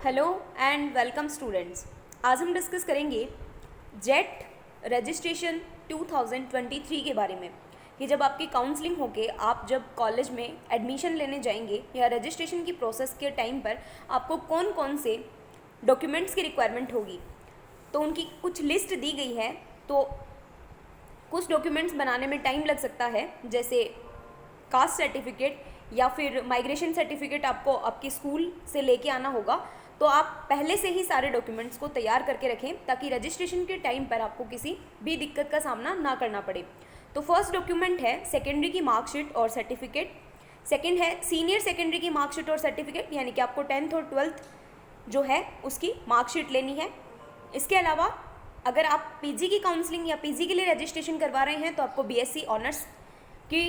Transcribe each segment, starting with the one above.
Hello and welcome students. आज हम discuss करेंगे जेट रजिस्ट्रेशन 2023 के बारे में कि जब आपकी काउंसलिंग होके आप जब कॉलेज में एडमिशन लेने जाएंगे या रजिस्ट्रेशन की प्रोसेस के टाइम पर आपको कौन कौन से डॉक्यूमेंट्स की रिक्वायरमेंट होगी। तो उनकी कुछ लिस्ट दी गई है। तो कुछ डॉक्यूमेंट्स बनाने में टाइम लग सकता है, जैसे कास्ट सर्टिफिकेट या फिर माइग्रेशन सर्टिफिकेट आपको आपके स्कूल से लेके आना होगा। तो आप पहले से ही सारे डॉक्यूमेंट्स को तैयार करके रखें ताकि रजिस्ट्रेशन के टाइम पर आपको किसी भी दिक्कत का सामना ना करना पड़े। तो फर्स्ट डॉक्यूमेंट है सेकेंडरी की मार्कशीट और सर्टिफिकेट। सेकेंड है सीनियर सेकेंडरी की मार्कशीट और सर्टिफिकेट, यानी कि आपको 10th और 12th जो है उसकी मार्कशीट लेनी है। इसके अलावा अगर आप पीजी की काउंसलिंग या पीजी के लिए रजिस्ट्रेशन करवा रहे हैं तो आपको बीएससी ऑनर्स की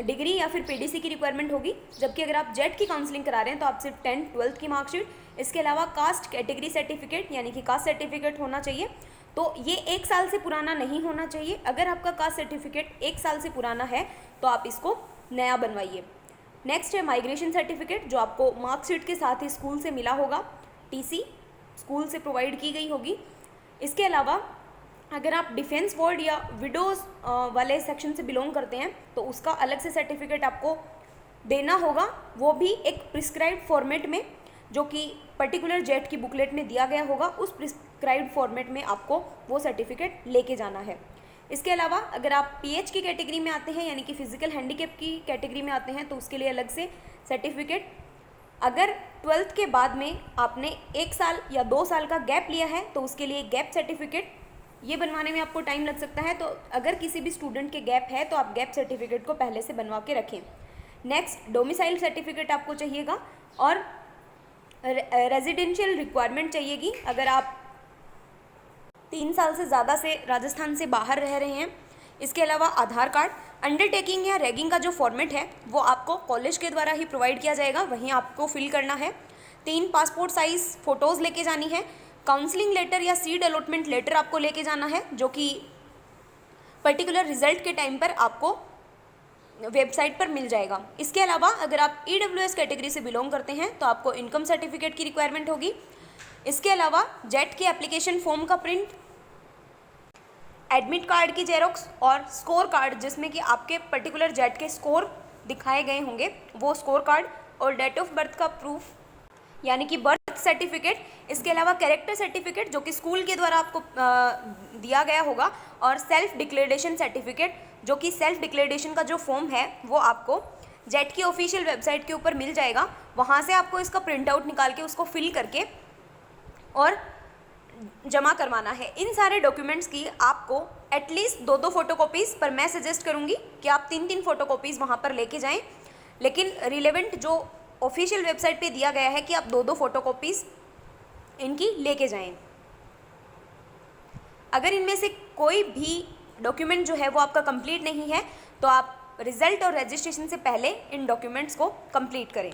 डिग्री या फिर पीडीसी की रिक्वायरमेंट होगी, जबकि अगर आप जेट की काउंसलिंग करा रहे हैं तो आप सिर्फ 10th 12th की मार्कशीट, इसके अलावा कास्ट कैटेगरी सर्टिफिकेट यानी कि कास्ट सर्टिफिकेट होना चाहिए। तो ये 1 साल से पुराना नहीं होना चाहिए। अगर आपका कास्ट सर्टिफिकेट 1 साल से पुराना है तो आप इसको नया बनवाइए। नेक्स्ट है माइग्रेशन सर्टिफिकेट, जो आपको मार्कशीट के साथ ही स्कूल से मिला होगा, टीसी स्कूल से प्रोवाइड की गई होगी। इसके अलावा अगर आप डिफेंस वार्ड या विडोज़ वाले सेक्शन से बिलोंग करते हैं तो उसका अलग से सर्टिफिकेट आपको देना होगा, वो भी एक प्रिस्क्राइब्ड फॉर्मेट में, जो कि पर्टिकुलर जेट की बुकलेट में दिया गया होगा। उस प्रिस्क्राइब्ड फॉर्मेट में आपको वो सर्टिफिकेट लेके जाना है। इसके अलावा अगर आप पीएच की कैटेगरी में आते हैं यानी कि फिजिकल हैंडीकैप की कैटेगरी में आते हैं तो उसके लिए अलग से सर्टिफिकेट। अगर 12th के बाद में आपने 1 साल या 2 साल का गैप लिया है तो उसके लिए गैप सर्टिफिकेट, ये बनवाने में आपको टाइम लग सकता है। तो अगर किसी भी स्टूडेंट के गैप है तो आप गैप सर्टिफिकेट को पहले से बनवा के रखें। नेक्स्ट डोमिसाइल सर्टिफिकेट आपको चाहिएगा और रेजिडेंशियल रिक्वायरमेंट चाहिएगी अगर आप 3 साल से ज़्यादा से राजस्थान से बाहर रह रहे हैं। इसके अलावा आधार कार्ड, अंडरटेकिंग या रैगिंग का जो फॉर्मेट है वो आपको कॉलेज के द्वारा ही प्रोवाइड किया जाएगा, वहीं आपको फिल करना है। 3 पासपोर्ट साइज़ फ़ोटोज़ लेके जानी है। काउंसलिंग लेटर या सीट अलॉटमेंट लेटर आपको लेके जाना है, जो कि पर्टिकुलर रिजल्ट के टाइम पर आपको वेबसाइट पर मिल जाएगा। इसके अलावा अगर आप ईडब्ल्यूएस कैटेगरी से बिलोंग करते हैं तो आपको इनकम सर्टिफिकेट की रिक्वायरमेंट होगी। इसके अलावा जेट के एप्लीकेशन फॉर्म का प्रिंट, एडमिट कार्ड की जेरोक्स और स्कोर कार्ड जिसमें कि आपके पर्टिकुलर जेट के स्कोर दिखाए गए होंगे, वो स्कोर कार्ड और डेट ऑफ बर्थ का प्रूफ यानी कि बर्थ सर्टिफिकेट। इसके अलावा कैरेक्टर सर्टिफिकेट जो कि स्कूल के द्वारा आपको दिया गया होगा, और सेल्फ डिक्लेरेशन सर्टिफिकेट, जो कि सेल्फ डिक्लेरेशन का जो फॉर्म है वो आपको जेट की ऑफिशियल वेबसाइट के ऊपर मिल जाएगा। वहाँ से आपको इसका प्रिंट आउट निकाल के उसको फिल करके और जमा करवाना है। इन सारे डॉक्यूमेंट्स की आपको एटलीस्ट 2-2 फोटोकॉपीज़, पर मैं सजेस्ट करूँगी कि आप 3-3 फोटोकॉपीज़ वहाँ पर लेके जाएँ, लेकिन रिलेवेंट जो ऑफिशियल वेबसाइट पे दिया गया है कि आप 2-2 फोटोकॉपीज़ इनकी लेके जाएं। अगर इनमें से कोई भी डॉक्यूमेंट जो है वो आपका कंप्लीट नहीं है तो आप रिजल्ट और रजिस्ट्रेशन से पहले इन डॉक्यूमेंट्स को कंप्लीट करें।